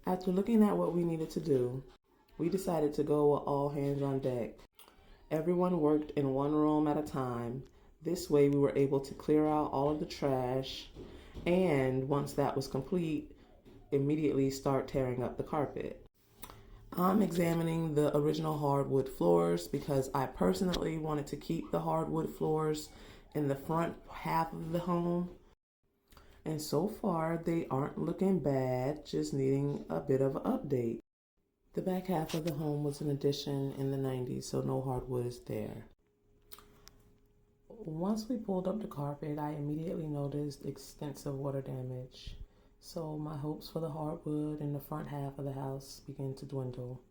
After looking at what we needed to do, we decided to go all hands on deck. Everyone worked in one room at a time. This way we were able to clear out all of the trash, and once that was complete, immediately start tearing up the carpet. I'm examining the original hardwood floors because I personally wanted to keep the hardwood floors in the front half of the home. And so far, they aren't looking bad, just needing a bit of an update. The back half of the home was an addition in the 90s, so no hardwood is there. Once we pulled up the carpet, I immediately noticed extensive water damage. So my hopes for the hardwood in the front half of the house began to dwindle.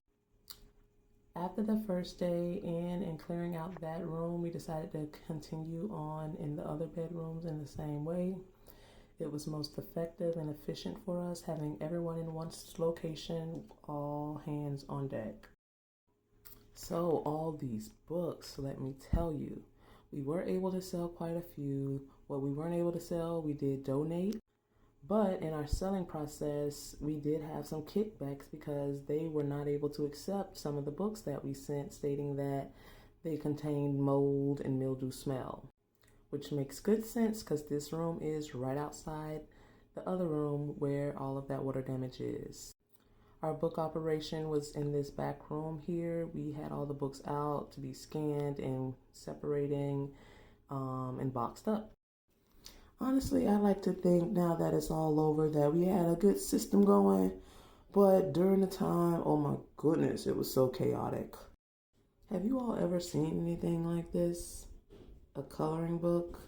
After the first day in and clearing out that room, we decided to continue on in the other bedrooms in the same way. It was most effective and efficient for us, having everyone in one location, all hands on deck. So all these books, let me tell you, we were able to sell quite a few. What we weren't able to sell, we did donate. But in our selling process, we did have some kickbacks because they were not able to accept some of the books that we sent, stating that they contained mold and mildew smell, which makes good sense because this room is right outside the other room where all of that water damage is. Our book operation was in this back room here. We had all the books out to be scanned and separating and boxed up. Honestly, I like to think now that it's all over that we had a good system going, but during the time, oh my goodness, it was so chaotic. Have you all ever seen anything like this? A coloring book?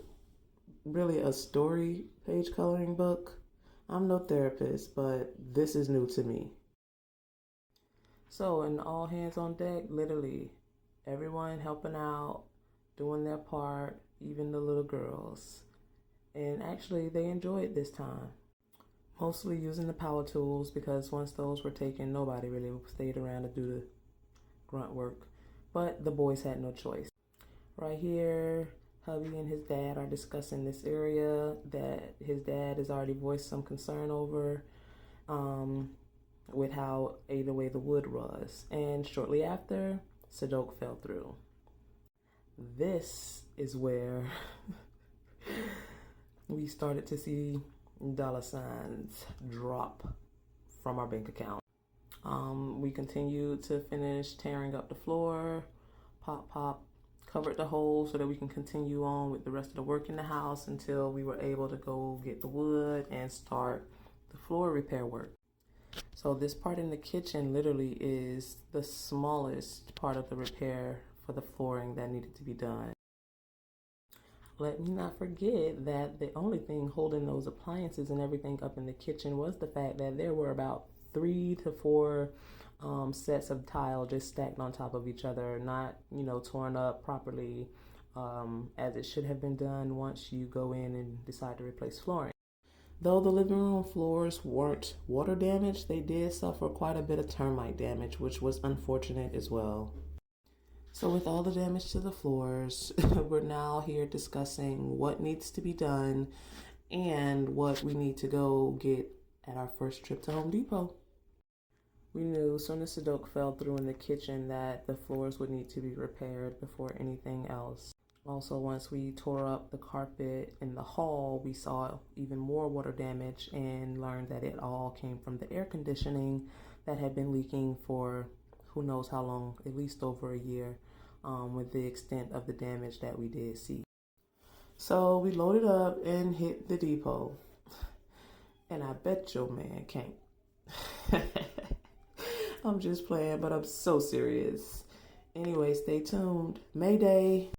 Really a story page coloring book? I'm no therapist, but this is new to me. So, in all hands on deck, literally everyone helping out, doing their part, even the little girls. And actually, they enjoyed this time. Mostly using the power tools because once those were taken, nobody really stayed around to do the grunt work. But the boys had no choice. Right here, hubby and his dad are discussing this area that his dad has already voiced some concern over with how ate away the wood was. And shortly after, Sadok fell through. This is where we started to see dollar signs drop from our bank account. We continued to finish tearing up the floor, pop, covered the hole so that we can continue on with the rest of the work in the house until we were able to go get the wood and start the floor repair work. So this part in the kitchen literally is the smallest part of the repair for the flooring that needed to be done. Let me not forget that the only thing holding those appliances and everything up in the kitchen was the fact that there were about 3 to 4 sets of tile just stacked on top of each other, not, torn up properly as it should have been done once you go in and decide to replace flooring. Though the living room floors weren't water damaged, they did suffer quite a bit of termite damage, which was unfortunate as well. So with all the damage to the floors, we're now here discussing what needs to be done and what we need to go get at our first trip to Home Depot. We knew as soon as Sadok fell through in the kitchen that the floors would need to be repaired before anything else. Also, once we tore up the carpet in the hall, we saw even more water damage and learned that it all came from the air conditioning that had been leaking for who knows how long, at least over a year, with the extent of the damage that we did see. So we loaded up and hit the depot. And I bet your man can't. I'm just playing, but I'm so serious. Anyway, stay tuned. Mayday.